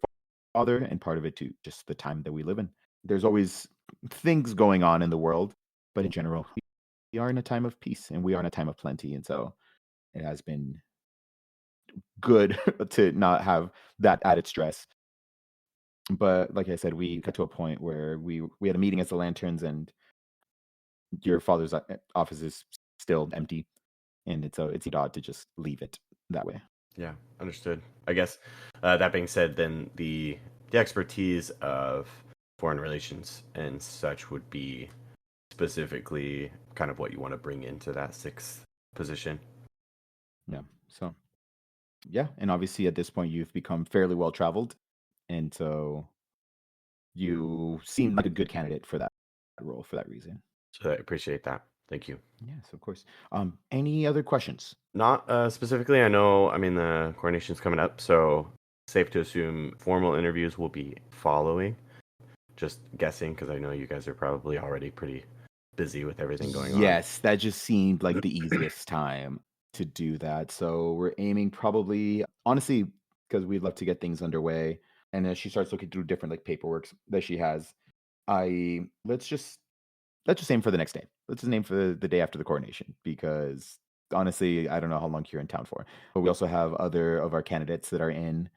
S1: father, and part of it to just the time that we live in. There's always things going on in the world, but in general, we are in a time of peace and we are in a time of plenty. And so it has been good to not have that added stress. But like I said, we got to a point where we had a meeting as the lanterns, and your father's office is still empty, and it's odd to just leave it that way.
S4: Yeah, understood. I guess that being said, then the expertise of foreign relations and such would be specifically kind of what you want to bring into that sixth position.
S1: Yeah. So yeah, and obviously at this point you've become fairly well traveled, and so you seem like a good candidate for that role for that reason.
S4: So I appreciate that. Thank you.
S1: Yes, of course. Any other questions?
S4: Not specifically. I know. I mean, the coronation's coming up, so safe to assume formal interviews will be following. Just guessing, because I know you guys are probably already pretty busy with everything going on.
S1: Yes, that just seemed like the easiest time to do that. So we're aiming probably, honestly, because we'd love to get things underway. And as she starts looking through different like paperwork that she has, I let's just aim for the next day. Let's just aim for the day after the coronation because honestly, I don't know how long you're in town for. But we also have other of our candidates that are in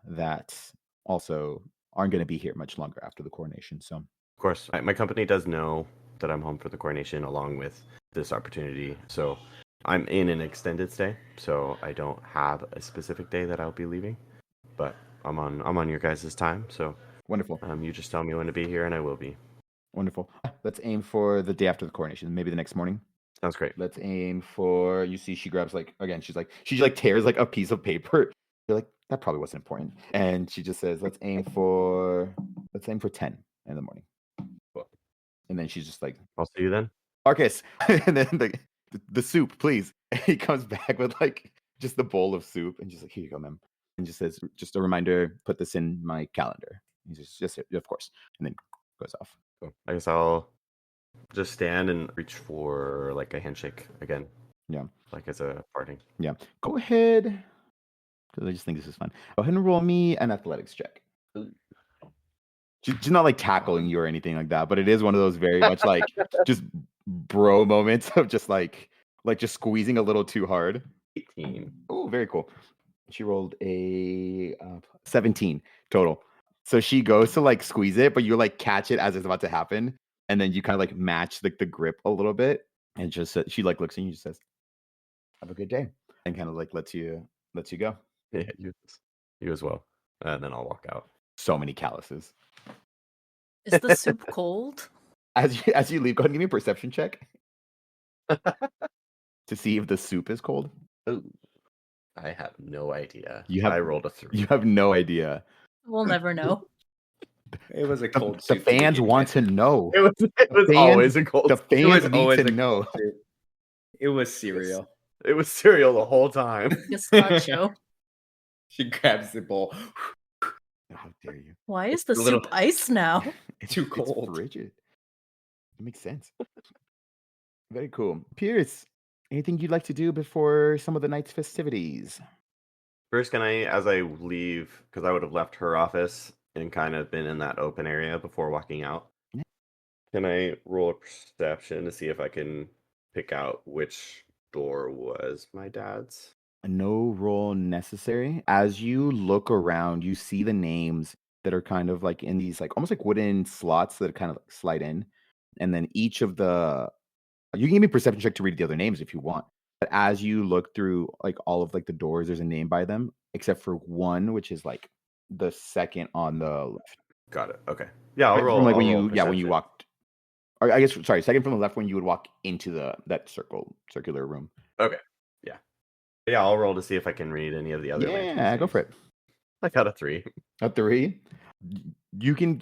S1: that also aren't going to be here much longer after the coronation. So
S4: Of course, my company does know that I'm home for the coronation along with this opportunity. So I'm in an extended stay, so I don't have a specific day that I'll be leaving, but I'm on your guys' time. So
S1: wonderful.
S4: you just tell me when to be here, and I will be.
S1: Wonderful. Let's aim for the day after the coronation, maybe the next morning.
S4: Sounds great.
S1: Let's aim for, you see, she grabs like, again, she like tears like a piece of paper. You're like, that probably wasn't important. And she just says, let's aim for 10 in the morning.
S4: Cool.
S1: And then she's just like,
S4: I'll see you then.
S1: Marcus. And then the soup, please. And he comes back with like just the bowl of soup and just like, here you go, ma'am. And just says, just a reminder, put this in my calendar. He's just of course. And then goes off.
S4: Cool. I guess I'll just stand and reach for like a handshake again.
S1: Yeah.
S4: Like as a parting.
S1: Yeah. Go ahead. Because I just think this is fun. Go ahead and roll me an athletics check. She's not like tackling you or anything like that, but it is one of those very much like just bro moments of just like just squeezing a little too hard.
S4: 18.
S1: Oh, very cool. She rolled a 17 total. So she goes to like squeeze it, but you like catch it as it's about to happen, and then you kind of like match like the grip a little bit, and just she like looks at you and just says, "Have a good day," and kind of like lets you go.
S4: Yeah, you as well. And then I'll walk out.
S1: So many calluses.
S2: Is the soup cold?
S1: As you leave, go ahead and give me a perception check to see if the soup is cold.
S4: Oh, I have no idea.
S1: I
S4: rolled a 3.
S1: You have no idea.
S2: We'll never know.
S3: It was a cold
S1: The
S3: soup. to
S1: fans
S3: begin
S1: want
S3: with.
S1: to know.
S4: It was
S1: fans-
S4: always a cold.
S1: The
S3: It was
S1: fans need
S3: always
S1: to
S3: a
S1: know.
S3: cold soup. It was cereal.
S4: It was cereal the whole time.
S2: Gazpacho.
S3: She grabs the bowl.
S1: How dare you?
S2: Why is the
S3: a little-
S2: soup ice now?
S3: Too cold.
S1: It's frigid. It makes sense. Very cool. Pierce, anything you'd like to do before some of the night's festivities?
S4: First, can I, as I leave, because I would have left her office and kind of been in that open area before walking out,
S1: Yeah.
S4: can I roll a perception to see if I can pick out which door was my dad's?
S1: No roll necessary. As you look around, you see the names that are kind of like in these like almost like wooden slots that kind of like slide in. And then each of the you can give me a perception check to read the other names if you want. But as you look through like all of like the doors, there's a name by them, except for one, which is like the second on the left.
S4: Got it. Okay. Yeah, I'll
S1: Right
S4: roll.
S1: from like
S4: I'll
S1: when
S4: roll
S1: you when you
S4: perception.
S1: walked, or I guess sorry, second from the left when you would walk into that circular room.
S4: Okay. Yeah, I'll roll to see if I can read any of the other.
S1: Yeah, go for it.
S4: I got a 3.
S1: A 3. You can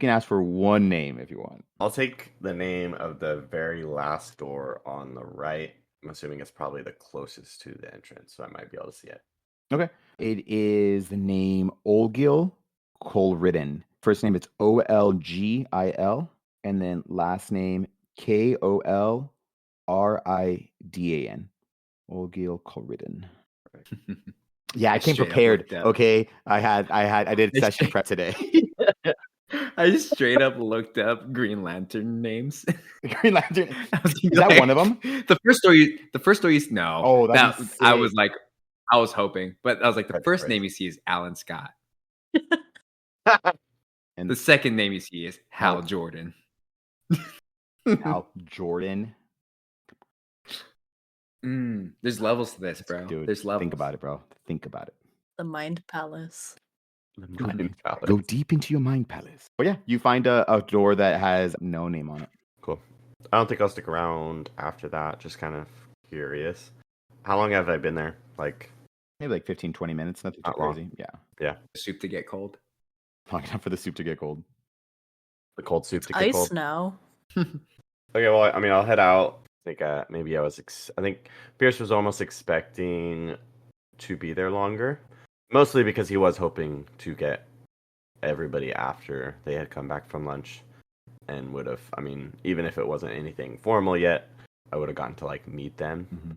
S1: ask for one name if you want.
S4: I'll take the name of the very last door on the right. I'm assuming it's probably the closest to the entrance, so I might be able to see it.
S1: Okay. It is the name Olgil Kolridin. First name it's Olgil, and then last name Kolridan. Olgil Kolridin. Yeah, I came
S3: straight up
S1: prepared.
S3: looked up.
S1: Okay, I did session prep today.
S3: I just straight up looked up Green Lantern names.
S1: Green Lantern.
S3: I was
S1: Is that one of them?
S3: The first story you no.
S1: Oh, that'd be
S3: I was
S1: sick.
S3: like, I was hoping, but I was like, the
S4: That's
S3: first
S4: crazy.
S3: name you see is Alan Scott.
S1: And
S3: The second name you see is Hal
S1: Hal.
S3: Jordan.
S1: Hal Jordan.
S3: There's levels to this, bro.
S1: Dude,
S3: There's
S1: think
S3: levels.
S1: about it, bro. Think about it.
S2: The Mind Palace.
S4: The
S1: Go,
S4: Mind
S1: go
S4: Palace.
S1: deep into your mind palace. But yeah, you find a door that has no name on it.
S4: Cool. I don't think I'll stick around after that. Just kind of curious. How long have I been there? Like,
S1: Maybe like 15, 20 minutes. Nothing too
S4: not long.
S1: crazy. Yeah.
S4: Yeah.
S3: Soup to get cold.
S1: Long enough for the soup to get cold.
S4: The cold soup
S2: It's
S4: to get
S2: ice
S4: cold.
S2: now.
S4: Okay, well, I mean, I'll head out. I think maybe I think Pierce was almost expecting to be there longer, mostly because he was hoping to get everybody after they had come back from lunch, and would have. I mean, even if it wasn't anything formal yet, I would have gotten to like meet them.
S1: Mhm.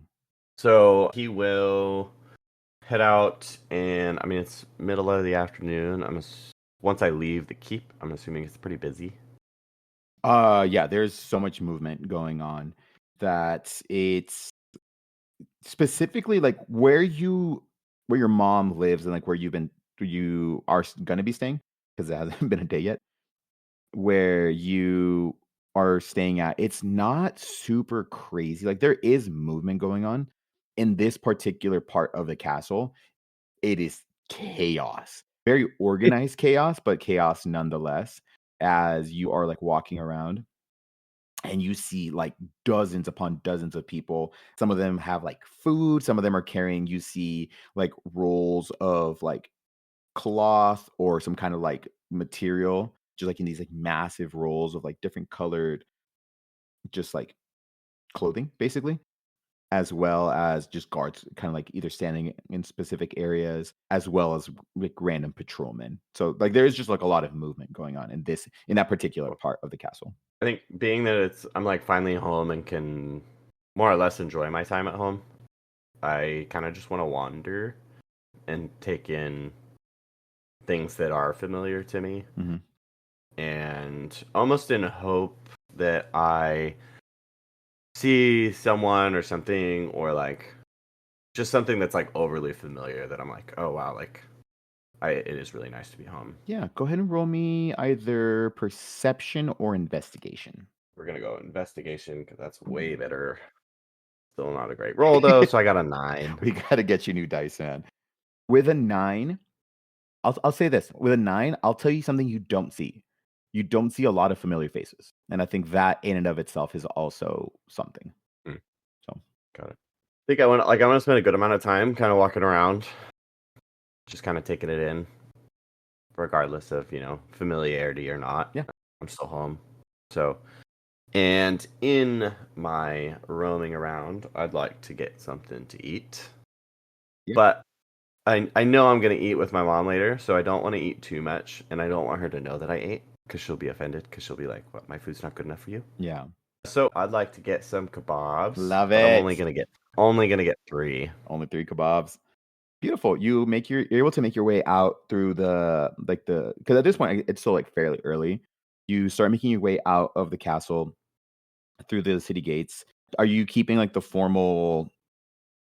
S4: So he will head out, and I mean, it's middle of the afternoon. Once I leave the keep, I'm assuming it's pretty busy.
S1: Yeah, there's so much movement going on that it's specifically like where your mom lives and like where you are gonna be staying because it hasn't been a day yet. Where you are staying at, it's not super crazy. Like there is movement going on in this particular part of the castle. It is chaos, very organized chaos, but chaos nonetheless. As you are like walking around and you see like dozens upon dozens of people. Some of them have like food, some of them are carrying, you see like rolls of like cloth or some kind of like material, just like in these like massive rolls of like different colored, just like clothing, basically, as well as just guards kind of like either standing in specific areas as well as like random patrolmen. So like there is just like a lot of movement going on in that particular part of the castle.
S4: I think being that I'm like finally home and can more or less enjoy my time at home, I kind of just want to wander and take in things that are familiar to me,
S1: Mhm.
S4: and almost in hope that I see someone or something, or like just something that's like overly familiar that I'm like, oh wow, like it is really nice to be home.
S1: Yeah, go ahead and roll me either perception or investigation.
S4: We're gonna go investigation because that's way better. Still not a great roll though, so I got a 9.
S1: We gotta get you new dice, man. With a 9, I'll say this. With a 9, I'll tell you something you don't see. You don't see a lot of familiar faces, and I think that in and of itself is also something.
S4: Hmm,
S1: So,
S4: got it. I think I want to spend a good amount of time kind of walking around, just kind of taking it in, regardless of familiarity or not.
S1: yeah.
S4: I'm still home, so. And in my roaming around, I'd like to get something to eat.
S1: Yeah.
S4: But I know I'm going to eat with my mom later, so I don't want to eat too much, and I don't want her to know that I ate because she'll be offended because she'll be like, "What? My food's not good enough for you?"
S1: Yeah.
S4: So I'd like to get some kebabs.
S1: Love
S4: But I'm
S1: it.
S4: only gonna get 3.
S1: Only 3 kebabs. Beautiful. You're able to make your way out through because at this point, it's still, like, fairly early. You start making your way out of the castle through the city gates. Are you keeping, like, the formal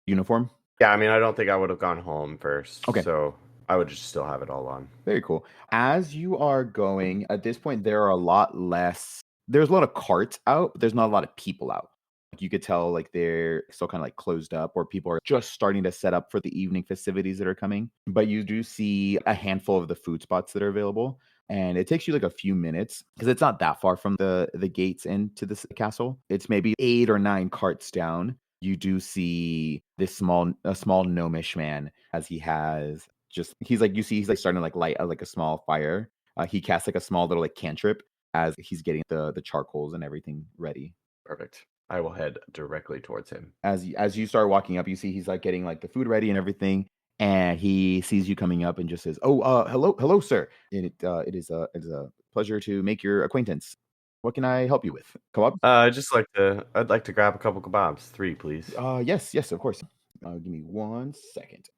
S1: uniform?
S4: Yeah, I mean, I don't think I would have gone home first,
S1: Okay.
S4: so I would just still have it all on.
S1: Very cool. As you are going, at this point, there's a lot of carts out, but there's not a lot of people out. Like, you could tell, like, they're still kinda, like, closed up or people are just starting to set up for the evening festivities that are coming. But you do see a handful of the food spots that are available, and it takes you, like, a few minutes because it's not that far from the gates into this castle. It's maybe 8 or 9 carts down. You do see a small gnomish man as he's like starting to like light like a small fire. He casts like a small little like cantrip as he's getting the charcoals and everything ready.
S4: Perfect. I will head directly towards him.
S1: As you start walking up, you see he's like getting like the food ready and everything, and he sees you coming up and just says, "Oh, hello, sir. It is a pleasure to make your acquaintance. What can I help you with? Kebab?
S4: I'd like to grab a couple kebabs, 3, please.
S1: Yes, of course. Give me 1 second.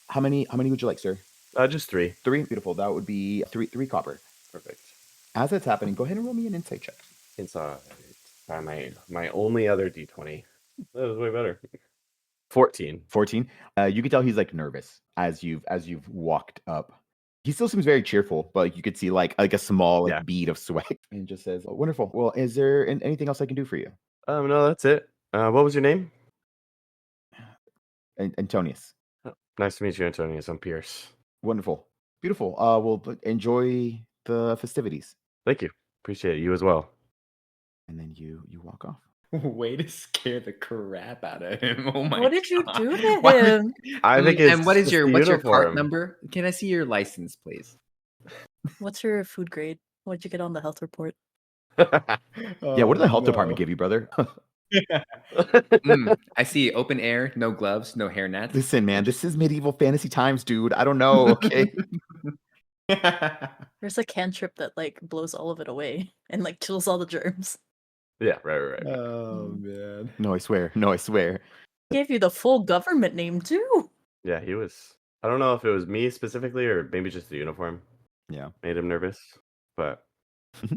S1: How many would you like, sir?
S4: Just 3.
S1: 3? Beautiful. That would be three copper.
S4: Perfect.
S1: As that's happening, go ahead and roll me an insight check.
S4: Inside. My only other D20. That was way better. 14.
S1: 14. You can tell he's like nervous as you've walked up. He still seems very cheerful, but like, you could see like a small
S4: Yeah.
S1: like bead of sweat, and just says, "Oh, wonderful. Well, is there anything else I can do for you?"
S4: No, that's it. What was your name?
S1: Antonius.
S4: Oh, nice to meet you, Antonius. I'm Pierce.
S1: Wonderful. Beautiful. Well, enjoy the festivities.
S4: Thank you. Appreciate it. You as well.
S1: And then you walk off.
S3: Way to scare the crap out of him. Oh my
S2: What did you
S3: god.
S2: do to
S3: Why would-
S2: him?
S4: I think
S3: and
S4: it's just the
S3: what's your cart
S4: uniform.
S3: number? Can I see your license, please?
S2: What's your food grade? What'd you get on the health report?
S1: Yeah, what did the health department
S3: no.
S1: give you, brother?
S3: I see open air, no gloves, no hairnets.
S1: Listen, man, this is medieval fantasy times, dude. I don't know, okay?
S2: There's a cantrip that like blows all of it away and like kills all the germs.
S4: Yeah, right.
S3: Oh man.
S1: No, I swear. No, I swear.
S2: Gave you the full government name too.
S4: Yeah, he was. I don't know if it was me specifically or maybe just the uniform
S1: Yeah.
S4: made him nervous. But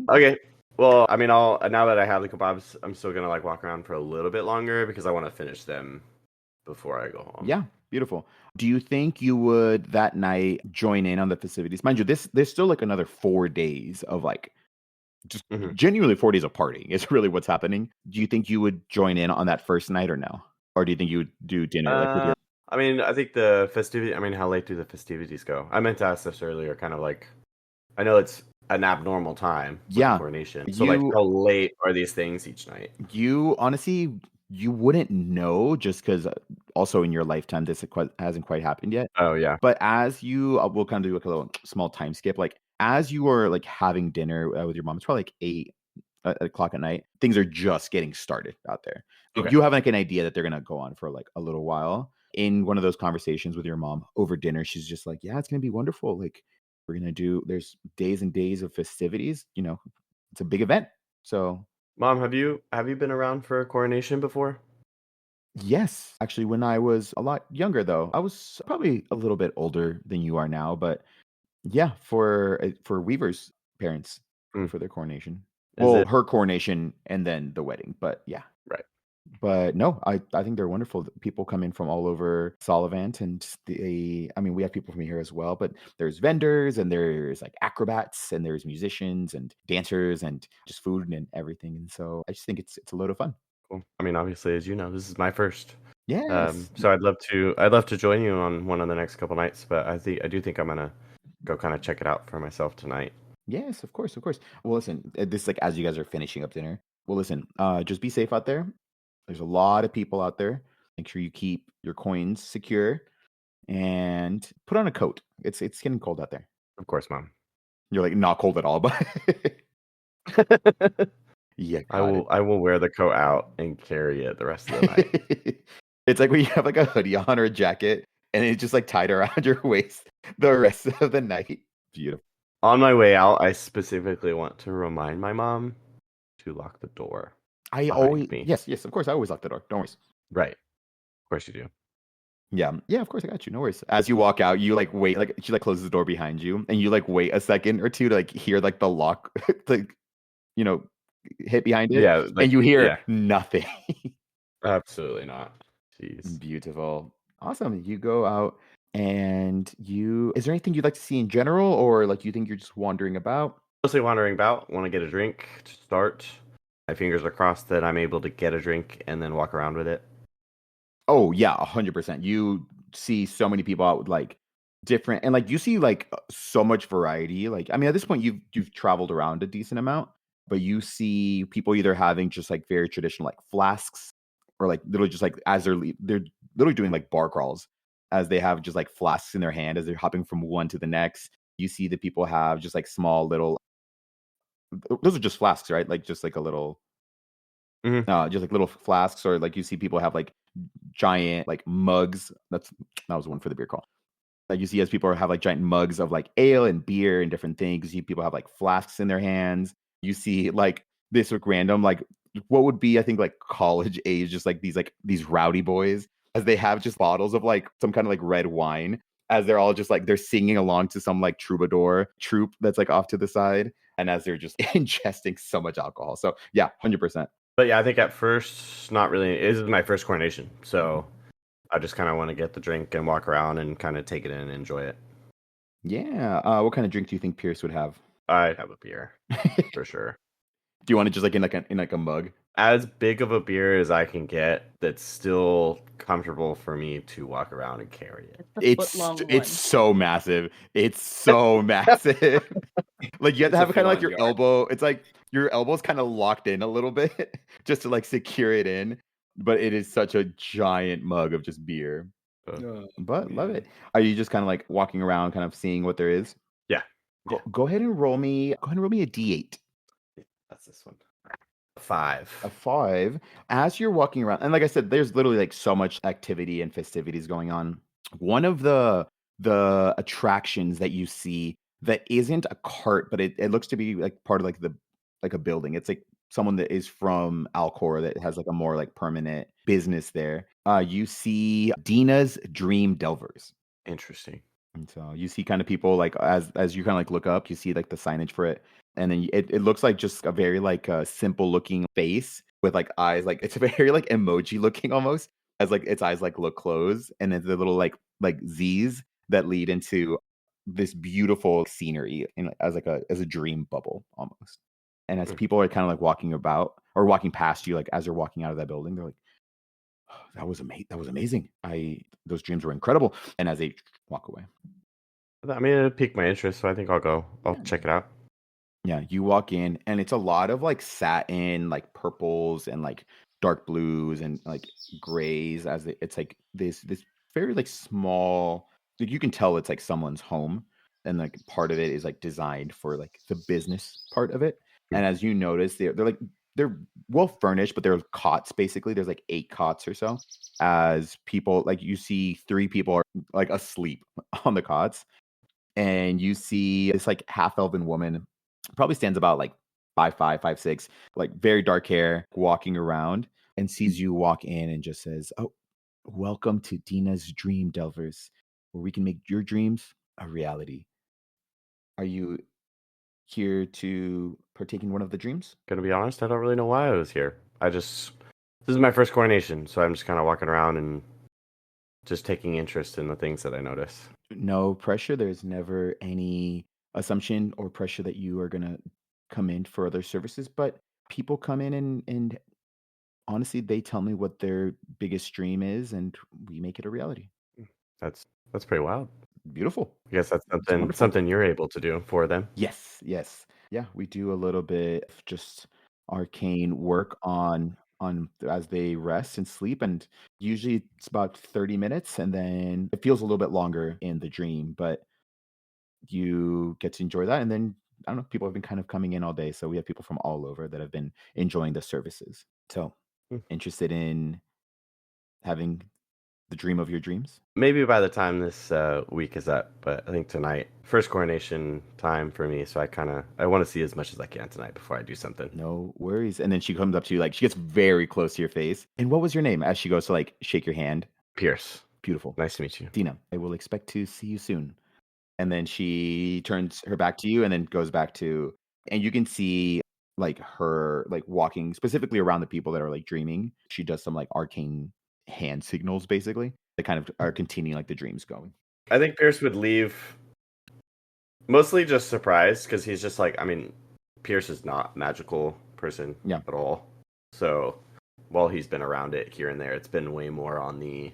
S4: okay. Well, I mean, I'll now that I have the kebabs, I'm still gonna like walk around for a little bit longer because I want to finish them before I go home.
S1: Yeah, beautiful. Do you think you would that night join in on the festivities? Mind you, there's still like another 4 days of like just
S4: Mhm.
S1: genuinely 4 days of partying is really what's happening. Do you think you would join in on that first night or no? Or do you think you would do dinner like with your
S4: I mean, I think the festivity. I mean, how late do the festivities go? I meant to ask this earlier. Kind of like, I know it's an abnormal time with the
S1: Yeah.
S4: coronation. So, like, how late are these things each night?
S1: You honestly, you wouldn't know just because also in your lifetime this hasn't quite happened yet.
S4: Oh yeah.
S1: But as you, we'll kind of do like a little small time skip. Like as you are like having dinner with your mom, it's probably like 8 o'clock at night. Things are just getting started out there.
S4: Okay.
S1: You have like an idea that they're gonna go on for like a little while. In one of those conversations with your mom over dinner, she's just like, "Yeah, it's gonna be wonderful. Like we're gonna do. There's days and days of festivities. You know, it's a big event. So
S4: Mom, have you been around for a coronation before?
S1: yes, actually, when I was a lot younger, though, I was probably a little bit older than you are now, but yeah, for Weaver's parents
S4: Mm.
S1: for their coronation.
S4: Is
S1: Well,
S4: it
S1: her coronation and then the wedding, but yeah.
S4: right?
S1: But no, I think they're wonderful. People come in from all over Solivant, and I mean, we have people from here as well, but there's vendors and there's like acrobats and there's musicians and dancers and just food and everything. And so I just think it's a load of fun.
S4: Cool. I mean, obviously, as you know, this is my first.
S1: Yes.
S4: So I'd love to join you on one of the next couple nights, but I do think I'm gonna go kind of check it out for myself tonight.
S1: Yes, of course, of course. Well, listen, this is like as you guys are finishing up dinner. Well, listen, just be safe out there. There's a lot of people out there. Make sure you keep your coins secure and put on a coat. It's getting cold out there.
S4: Of course, Mom.
S1: You're like not cold at all, but yeah,
S4: I
S1: got
S4: will
S1: it.
S4: I will wear the coat out and carry it the rest of the night.
S1: It's like when you have like a hoodie on or a jacket and it's just like tied around your waist the rest of the night. Beautiful.
S4: On my way out, I specifically want to remind my mom to lock the door
S1: I
S4: behind
S1: always
S4: me.
S1: yes, of course. I always lock the door. Don't worry.
S4: Right. Of course you do.
S1: Yeah, of course I got you. No worries. As you walk out, you like wait, like she like closes the door behind you, and you like wait a second or two to like hear like the lock, like you know, hit behind it,
S4: Yeah, like
S1: and you hear
S4: yeah,
S1: nothing.
S4: absolutely not. Jeez.
S1: Beautiful, awesome. You go out, and you. Is there anything you'd like to see in general, or like you think you're just wandering about?
S4: Mostly wandering about, want to get a drink to start. My fingers are crossed that I'm able to get a drink and then walk around with it.
S1: Oh yeah, 100%. You see so many people out with like different, and like you see like so much variety. Like I mean, at this point, you've traveled around a decent amount, but you see people either having just like very traditional like flasks, or like literally just like as they're literally doing like bar crawls as they have just like flasks in their hand as they're hopping from one to the next. You see the people have just like small little. Those are just flasks, right? Like just like a little
S4: Mhm.
S1: just like little flasks, or like you see people have like giant like mugs. That was one for the beer call. Like you see as people have like giant mugs of like ale and beer and different things. You see people have like flasks in their hands. You see like this like random like what would be I think like college age, just like these rowdy boys as they have just bottles of like some kind of like red wine as they're all just like they're singing along to some like troubadour troupe that's like off to the side, and as they're just ingesting so much alcohol. So yeah, 100%.
S4: But yeah, I think at first, not really. This is my first coronation, so I just kind of want to get the drink and walk around and kind of take it in and enjoy it.
S1: Yeah. What kind of drink do you think Pierce would have?
S4: I'd have a beer for sure.
S1: Do you want it just like in like a mug?
S4: As big of a beer as I can get that's still comfortable for me to walk around and carry it.
S2: It's a foot
S1: It's
S2: long
S1: it's
S2: one.
S1: so massive. It's so massive. Like you have to
S3: It's a
S1: have kind of like
S3: full-on
S1: your
S3: yard.
S1: elbow. It's like your elbow's kind of locked in a little bit just to like secure it in. But it is such a giant mug of just beer.
S4: So,
S3: Oh,
S1: But love
S3: man.
S1: it. Are you just kind of like walking around, kind of seeing what there is?
S4: yeah.
S1: Go ahead and roll me. Go ahead and roll me a d8.
S4: That's this one. 5.
S1: A 5. As you're walking around, and like I said, there's literally like so much activity and festivities going on. One of the attractions that you see that isn't a cart, but it looks to be like part of like a building. It's like someone that is from Alcore that has like a more like permanent business there. You see Dina's Dream Delvers.
S4: Interesting.
S1: And so you see kind of people like as you kind of like look up, you see like the signage for it, and then it looks like just a very like simple looking face with like eyes, like it's very like emoji looking almost, as like its eyes like look closed, and then the little like Z's that lead into this beautiful scenery in as a dream bubble almost. And as
S4: Mm.
S1: people are kind of like walking about or walking past you, like as you're walking out of that building, they're like, "Oh, that was amazing. Those dreams were incredible." And as they walk away.
S4: I mean, it piqued my interest, so I think I'll go. I'll
S1: Yeah.
S4: check it out.
S1: Yeah, you walk in and it's a lot of like satin, like purples and like dark blues and like grays it's like this very like small, like you can tell it's like someone's home, and like part of it is like designed for like the business part of it.
S4: Mm.
S1: And as you notice, they're well furnished, but they're cots basically. There's like 8 cots or so. As people like you see 3 people are like asleep on the cots, and you see this like half elven woman, probably stands about like 5'5", 5'6", like very dark hair, walking around and sees you walk in and just says, "Oh, welcome to Dina's Dream Delvers, where we can make your dreams a reality. Are you here to partake in one of the dreams?"
S4: Gonna be honest, I don't really know why I was here. This is my first coronation, so I'm just kind of walking around and just taking interest in the things that I notice.
S1: No pressure. There's never any assumption or pressure that you are gonna come in for other services, but people come in and honestly, they tell me what their biggest dream is, and we make it a reality.
S4: That's pretty wild.
S1: Beautiful.
S4: I guess that's
S1: It's wonderful.
S4: something you're able to do for them.
S1: Yes, yes. Yeah, we do a little bit of just arcane work on as they rest and sleep, and usually it's about 30 minutes, and then it feels a little bit longer in the dream, but you get to enjoy that, and then I don't know, people have been kind of coming in all day, so we have people from all over that have been enjoying the services. So,
S4: Hmm.
S1: interested in having the dream of your dreams?
S4: Maybe by the time this week is up, but I think tonight, first coronation time for me, so I want to see as much as I can tonight before I do something.
S1: No worries. And then she comes up to you, like she gets very close to your face. "And what was your name?" As she goes to like shake your hand.
S4: Pierce,
S1: "Beautiful.
S4: nice to meet you.
S1: Dina, I will expect to see you soon." And then she turns her back to you and then goes back to, and you can see like her like walking specifically around the people that are like dreaming. She does some like arcane hand signals basically. That kind of are continuing like the dreams going.
S4: I think Pierce would leave mostly just surprised because he's just like, I mean, Pierce is not a magical person
S1: Yeah.
S4: at all. So while he's been around it here and there, it's been way more on the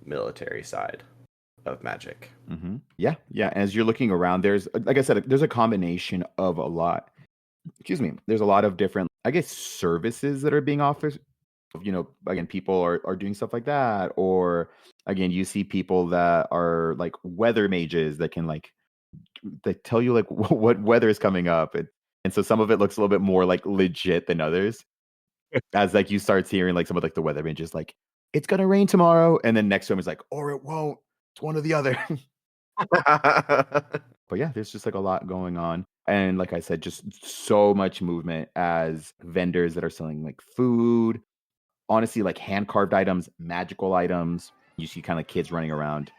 S4: military side of magic.
S1: Yeah, yeah. As you're looking around, there's like I said, there's a combination of a lot. Excuse me. There's a lot of different, I guess, services that are being offered. Again, people are doing stuff like that, or again, you see people that are like weather mages that can like they tell you like what weather is coming up, and so some of it looks a little bit more like legit than others. As like you start hearing like some of like the weather mages like it's gonna rain tomorrow, and then next to him is like, or it won't. It's one or the other. But yeah, there's just like a lot going on. And like I said, just so much movement as vendors that are selling like food, honestly, like hand carved items, magical items. You see kind of kids running around,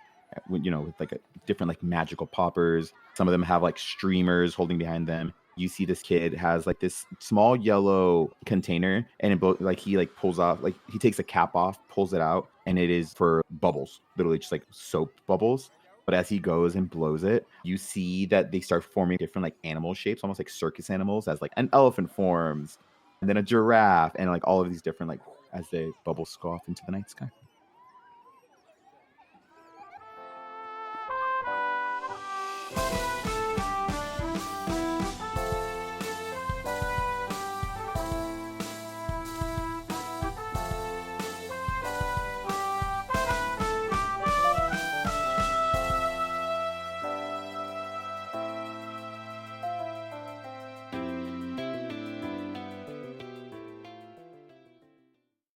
S1: with like different like magical poppers. Some of them have like streamers holding behind them. You see this kid has like this small yellow container, and like he like pulls off, like he takes the cap off, pulls it out, and it is for bubbles, literally just like soap bubbles. But as he goes and blows it, you see that they start forming different like animal shapes, almost like circus animals, as like an elephant forms, and then a giraffe, and like all of these different like as the bubbles go off into the night sky.